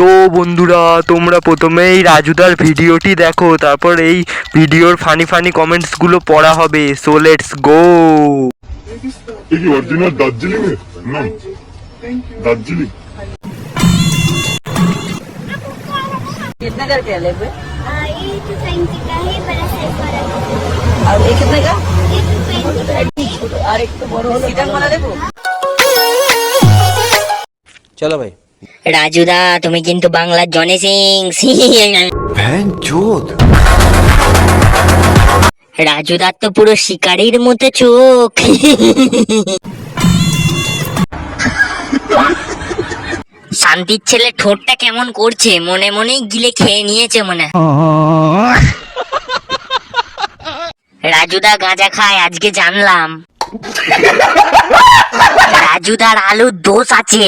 তো বন্ধুরা, তোমরা প্রথমেই রাজুদার ভিডিওটি দেখো, তারপর এই ভিডিওর ফানি ফানি কমেন্টসগুলো পড়া হবে। So let's go. ये की ओरिजिनल दार्जिलिंग है ना? दार्जिलिंग कितने करके है लेग में? ये 220 का है, बड़ा साइज वाला और ये कितने का? ये 220 और एक तो बड़ा होलो सीधन वाला देखो। চলো ভাই। রাজুদা তুমি কিন্তু বাংলার জনি সিং। রাজুদার তো পুরো শিকারির মতো চোখ। শান্তির ছেলে ঠোঁটটা কেমন করছে, মনে মনেই গিলে খেয়ে নিয়েছে মনে হয়। রাজুদা গাঁজা খায় আজকে জানলাম। রাজুদার আলুর দোষ আছে।